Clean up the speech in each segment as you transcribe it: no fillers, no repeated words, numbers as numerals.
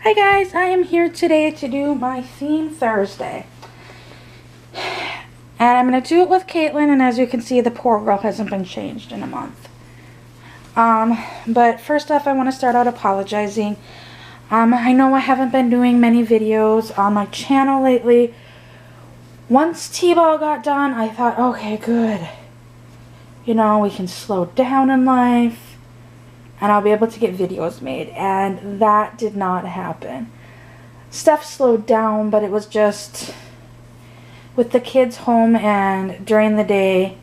Hi guys, I am here today to do my theme Thursday. And I'm going to do it with Caitlin, and as you can see, the poor girl hasn't been changed in a month. But first off, I want to start out apologizing. I know I haven't been doing many videos on my channel lately. Once T-ball got done, I thought, okay, good. You know, we can slow down in life. And I'll be able to get videos made. And that did not happen. Stuff slowed down, but it was just with the kids home and during the day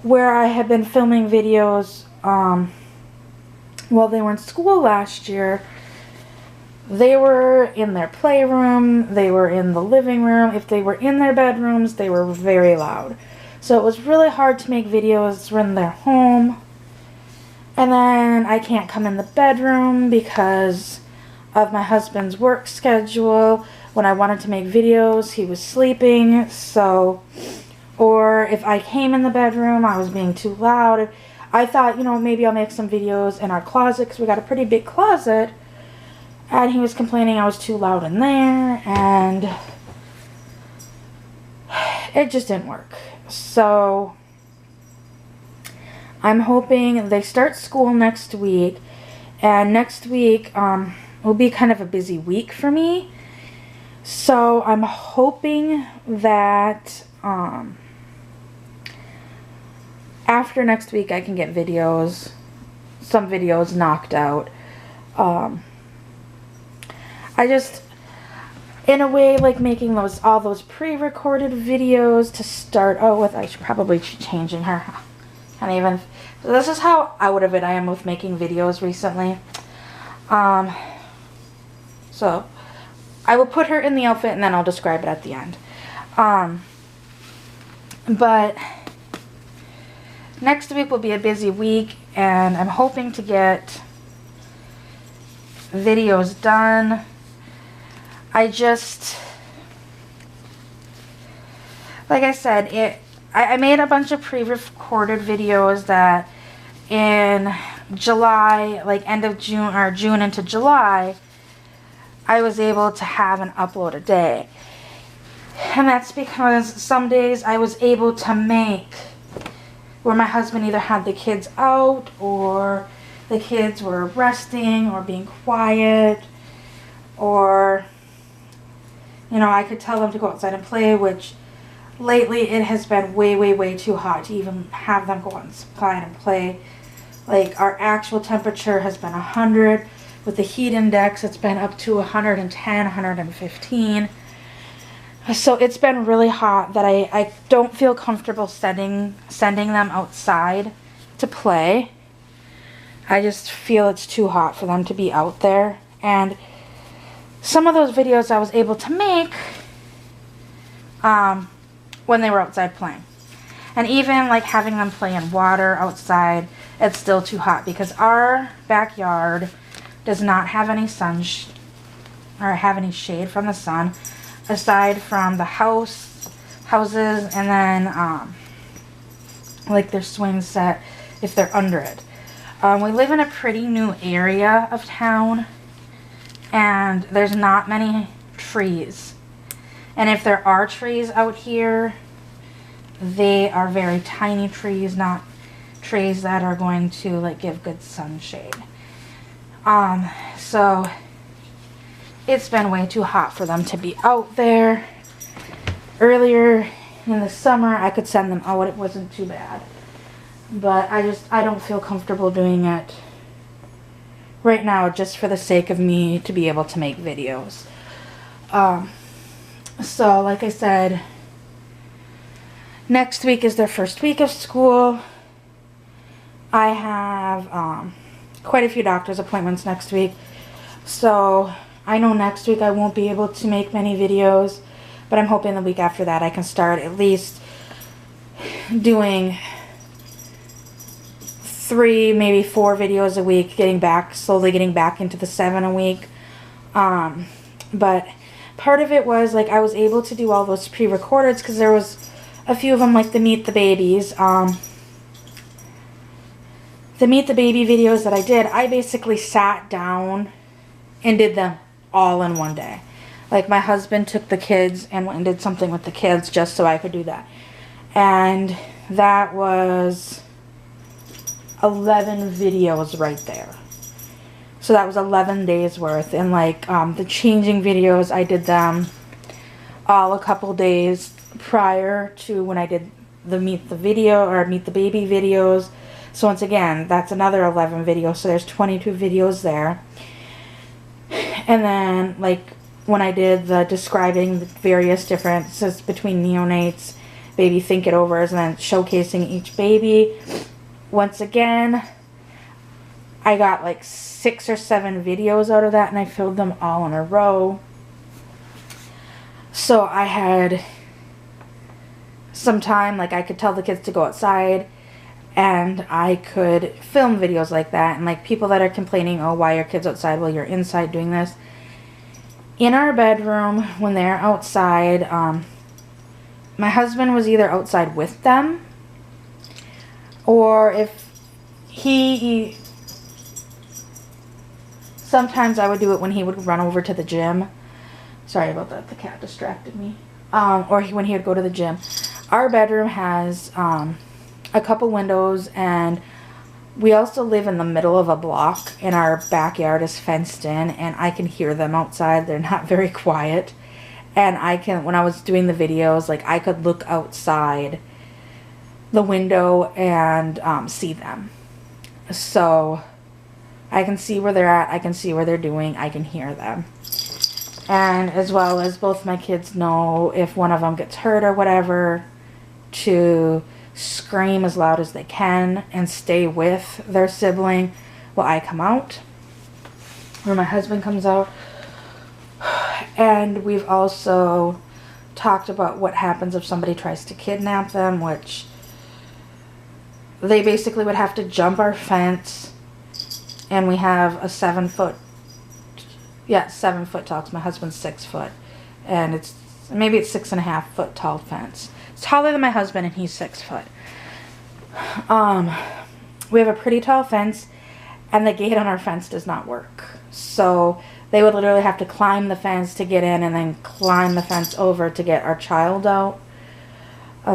where I had been filming videos while they were in school last year. They were in their playroom, they were in the living room. If they were in their bedrooms, they were very loud. So it was really hard to make videos when they're home. And then I can't come in the bedroom because of my husband's work schedule. When I wanted to make videos, he was sleeping. So, or if I came in the bedroom, I was being too loud. I thought, you know, maybe I'll make some videos in our closet because we got a pretty big closet. And he was complaining I was too loud in there. And it just didn't work. So I'm hoping they start school next week, and next week will be kind of a busy week for me. So I'm hoping that after next week I can get some videos knocked out. I just, in a way, like making all those pre-recorded videos to start out with. I should probably be changing her. And even so, this is how out of it I am with making videos recently. So I will put her in the outfit and then I'll describe it at the end. But next week will be a busy week, and I'm hoping to get videos done. Like I said, I made a bunch of pre-recorded videos that in July, like end of June or June into July, I was able to have an upload a day. And that's because some days I was able to make where my husband either had the kids out or the kids were resting or being quiet, or, you know, I could tell them to go outside and play, which lately it has been way too hot to even have them go outside and play. Like, our actual temperature has been 100. With the heat index, it's been up to 110, 115. So it's been really hot that I don't feel comfortable sending them outside to play. I just feel it's too hot for them to be out there. And some of those videos I was able to make when they were outside playing. And even like having them play in water outside, it's still too hot because our backyard does not have any or have any shade from the sun, aside from the houses, and then like their swing set if they're under it. We live in a pretty new area of town, and there's not many trees. And if there are trees out here, they are very tiny trees, not trees that are going to like give good sunshade. So it's been way too hot for them to be out there. Earlier in the summer, I could send them out. It wasn't too bad. But I don't feel comfortable doing it right now, just for the sake of me to be able to make videos. So, like I said, next week is their first week of school. I have quite a few doctor's appointments next week. So, I know next week I won't be able to make many videos, but I'm hoping the week after that I can start at least doing 3, maybe 4 videos a week, slowly getting back into the 7 a week. But part of it was, like, I was able to do all those pre-recordeds because there was a few of them, like the Meet the Babies. The Meet the Baby videos that I did, I basically sat down and did them all in one day. Like, my husband took the kids and went and did something with the kids just so I could do that. And that was 11 videos right there. So that was 11 days worth. And like the changing videos, I did them all a couple days prior to when I did the meet the baby videos. So once again, that's another 11 videos. So there's 22 videos there. And then like when I did the describing the various differences between neonates, baby think it overs, and then showcasing each baby. Once again, I got like 6 or 7 videos out of that, and I filled them all in a row. So I had some time, like I could tell the kids to go outside, and I could film videos like that. And like people that are complaining, oh, why are kids outside while you're inside doing this? In our bedroom, when they're outside, my husband was either outside with them, or if he... Sometimes I would do it when he would run over to the gym. Sorry about that, the cat distracted me. Or when he would go to the gym. Our bedroom has a couple windows, and we also live in the middle of a block, and our backyard is fenced in, and I can hear them outside. They're not very quiet. And I can, when I was doing the videos, like I could look outside the window and see them. So I can see where they're at, I can see where they're doing, I can hear them. And as well as both my kids know if one of them gets hurt or whatever, to scream as loud as they can and stay with their sibling while I come out, or my husband comes out. And we've also talked about what happens if somebody tries to kidnap them, which they basically would have to jump our fence. And we have a 7-foot, 7-foot tall, 'cause my husband's 6 foot. And it's, maybe it's 6.5 foot tall fence. It's taller than my husband, and he's 6 foot. We have a pretty tall fence, and the gate on our fence does not work. So they would literally have to climb the fence to get in, and then climb the fence over to get our child out.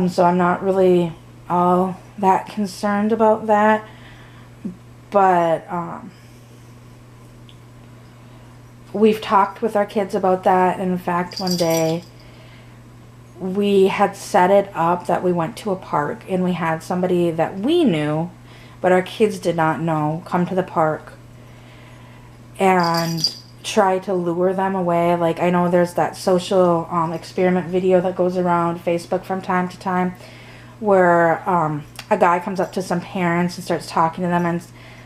So I'm not really all that concerned about that. But we've talked with our kids about that. And in fact, one day we had set it up that we went to a park, and we had somebody that we knew, but our kids did not know, come to the park and try to lure them away. Like, I know there's that social experiment video that goes around Facebook from time to time, where a guy comes up to some parents and starts talking to them, and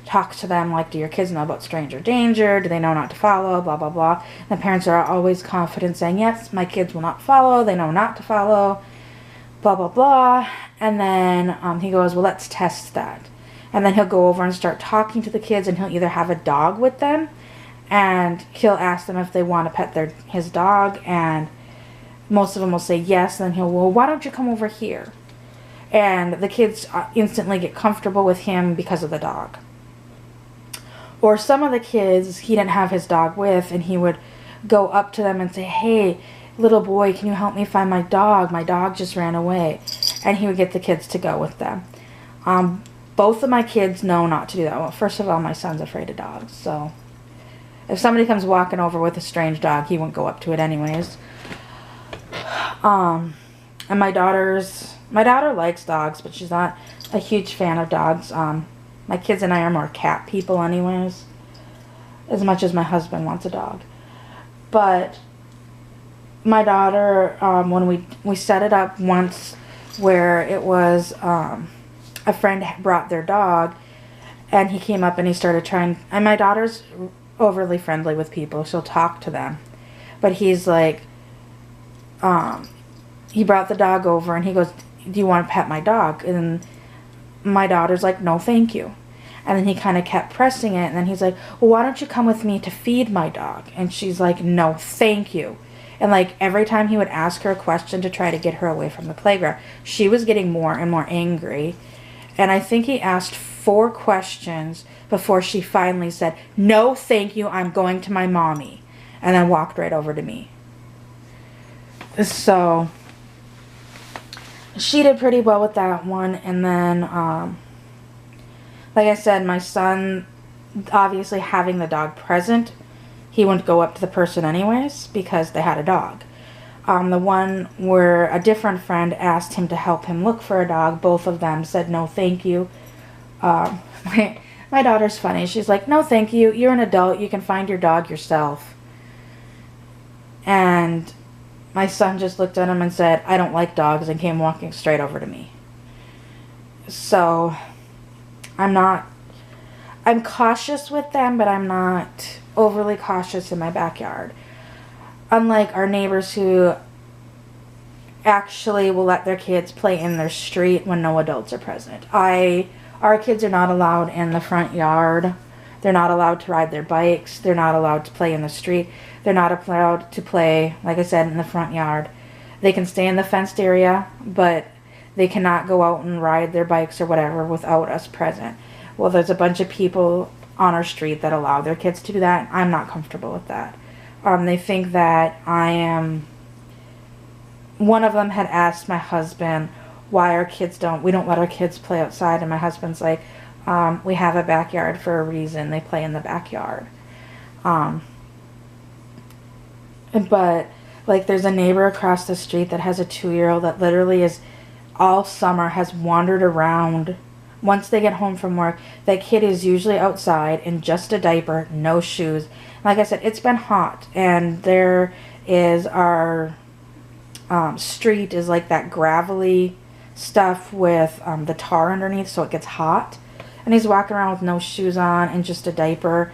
talks to them like, do your kids know about stranger danger? Do they know not to follow? Blah, blah, blah. And the parents are always confident saying, yes, my kids will not follow. They know not to follow. Blah, blah, blah. And then he goes, well, let's test that. And then he'll go over and start talking to the kids, and he'll either have a dog with them, and he'll ask them if they want to pet his dog, and most of them will say yes. And then he'll, well, why don't you come over here? And the kids instantly get comfortable with him because of the dog. Or some of the kids, he didn't have his dog with, and he would go up to them and say, hey, little boy, can you help me find my dog? My dog just ran away. And he would get the kids to go with them. Both of my kids know not to do that. Well, first of all, my son's afraid of dogs, so if somebody comes walking over with a strange dog, he won't go up to it anyways. And my daughter likes dogs, but she's not a huge fan of dogs. My kids and I are more cat people anyways, as much as my husband wants a dog. But my daughter, when we set it up once where it was a friend brought their dog, and he came up and he started trying, and my daughter's overly friendly with people. She'll talk to them. But he's like, he brought the dog over, and he goes, do you want to pet my dog? And my daughter's like, no, thank you. And then he kind of kept pressing it, and then he's like, well, why don't you come with me to feed my dog? And she's like, no, thank you. And like every time he would ask her a question to try to get her away from the playground, she was getting more and more angry. And I think he asked 4 questions before she finally said, no, thank you, I'm going to my mommy. and then walked right over to me. So she did pretty well with that one. And then, like I said, my son, obviously having the dog present, he wouldn't go up to the person anyways because they had a dog. The one where a different friend asked him to help him look for a dog, both of them said no thank you. My daughter's funny. She's like, no thank you. You're an adult. You can find your dog yourself. And my son just looked at him and said, I don't like dogs, and came walking straight over to me. So I'm cautious with them, but I'm not overly cautious in my backyard. Unlike our neighbors who actually will let their kids play in their street when no adults are present. Our kids are not allowed in the front yard. They're not allowed to ride their bikes. They're not allowed to play in the street. They're not allowed to play, like I said, in the front yard. They can stay in the fenced area, but they cannot go out and ride their bikes or whatever without us present. Well, there's a bunch of people on our street that allow their kids to do that. I'm not comfortable with that. They think that I am... One of them had asked my husband why we don't let our kids play outside, and my husband's like, we have a backyard for a reason. They play in the backyard. But, like, there's a neighbor across the street that has a 2-year-old that literally is, all summer, has wandered around. Once they get home from work, that kid is usually outside in just a diaper, no shoes. Like I said, it's been hot, and there is our street is like that gravelly stuff with the tar underneath, so it gets hot. And he's walking around with no shoes on and just a diaper.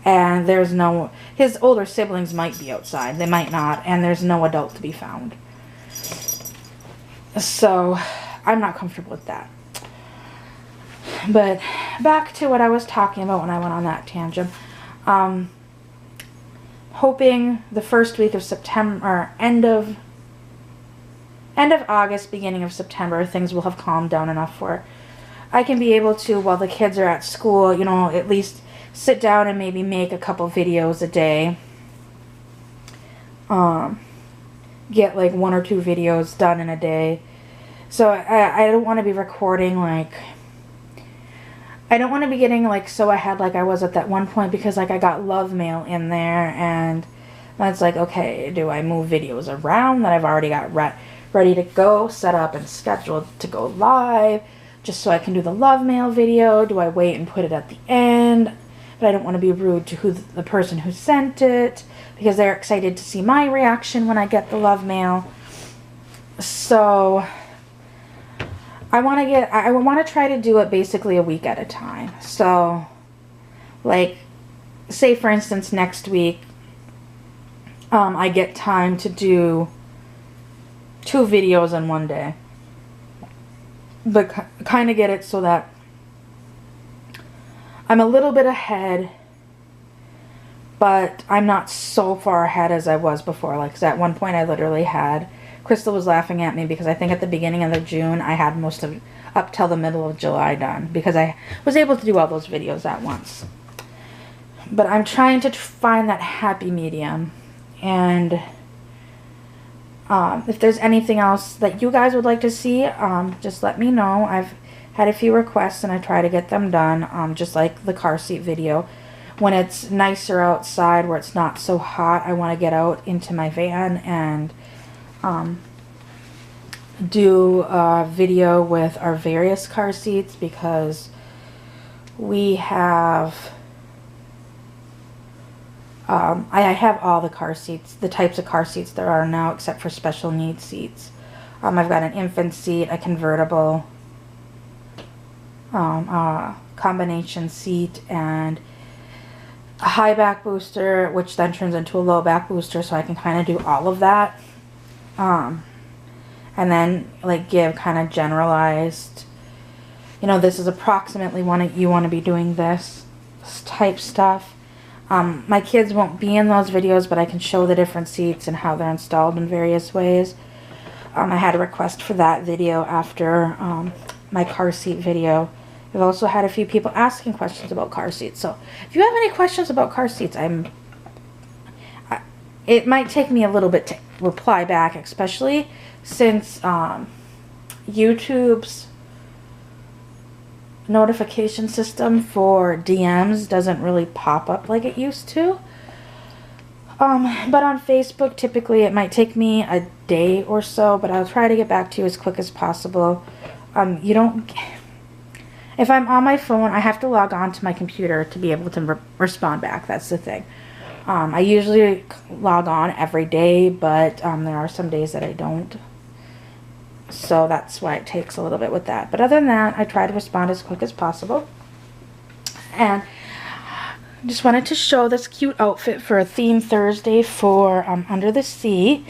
And there's no... His older siblings might be outside. They might not. And there's no adult to be found. So, I'm not comfortable with that. But, back to what I was talking about when I went on that tangent. Hoping the first week of September, or end of August, beginning of September, things will have calmed down enough where I can be able to, while the kids are at school, you know, at least sit down and maybe make a couple videos a day. Get like 1 or 2 videos done in a day. So I don't want to be recording like... I don't want to be getting like so ahead like I was at that one point, because like I got love mail in there, and that's like, okay, do I move videos around that I've already got ready to go, set up and scheduled to go live, just so I can do the love mail video? Do I wait and put it at the end? But I don't want to be rude to the person who sent it, because they're excited to see my reaction when I get the love mail. So I want to try to do it basically a week at a time. So, like, say for instance next week, I get time to do 2 videos in one day. But kind of get it so that I'm a little bit ahead, but I'm not so far ahead as I was before. Like, 'cause at one point I literally had... Crystal was laughing at me because I think at the beginning of June I had most of up till the middle of July done, because I was able to do all those videos at once. But I'm trying to find that happy medium. And if there's anything else that you guys would like to see, just let me know. I've had a few requests and I try to get them done, just like the car seat video. When it's nicer outside where it's not so hot, I want to get out into my van and do a video with our various car seats, because we have I have all the car seats, the types of car seats there are now, except for special needs seats. I've got an infant seat, a convertible, combination seat, and a high back booster, which then turns into a low back booster, so I can kind of do all of that. And then like give kind of generalized, you know, this is approximately you want to be doing this type stuff. My kids won't be in those videos, but I can show the different seats and how they're installed in various ways. I had a request for that video after my car seat video. I've also had a few people asking questions about car seats. So if you have any questions about car seats, it might take me a little bit to reply back, especially since YouTube's notification system for DMs doesn't really pop up like it used to. But on Facebook, typically it might take me a day or so, but I'll try to get back to you as quick as possible. If I'm on my phone, I have to log on to my computer to be able to respond back. That's the thing. I usually log on every day, but there are some days that I don't. So that's why it takes a little bit with that. But other than that, I try to respond as quick as possible. And just wanted to show this cute outfit for a theme Thursday for Under the Sea.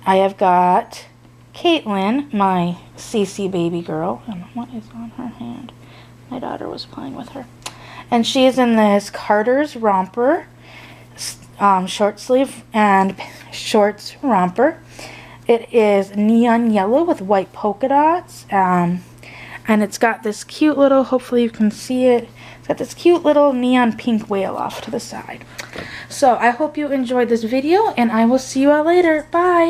I have got Caitlin, my CC baby girl. And what is on her hand? My daughter was playing with her. And she is in this Carter's romper, short sleeve and shorts romper. It is neon yellow with white polka dots. And it's got this cute little, hopefully you can see it, it's got this cute little neon pink whale off to the side. So I hope you enjoyed this video, and I will see you all later. Bye!